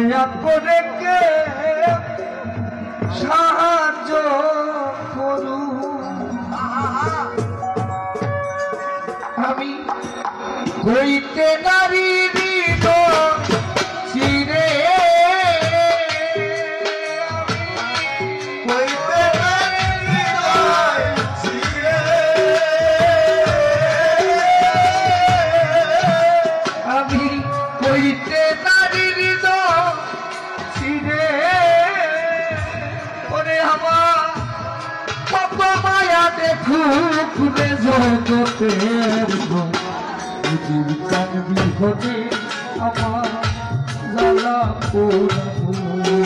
দয়া করে কে সাহায্য করু আমি কইতে নারী চিরে আমি কইতে নারী চিরে ওরে আমার কত মায়া দেখুক জগতের চান বিহনে আমার জ্বালা পোড়ানো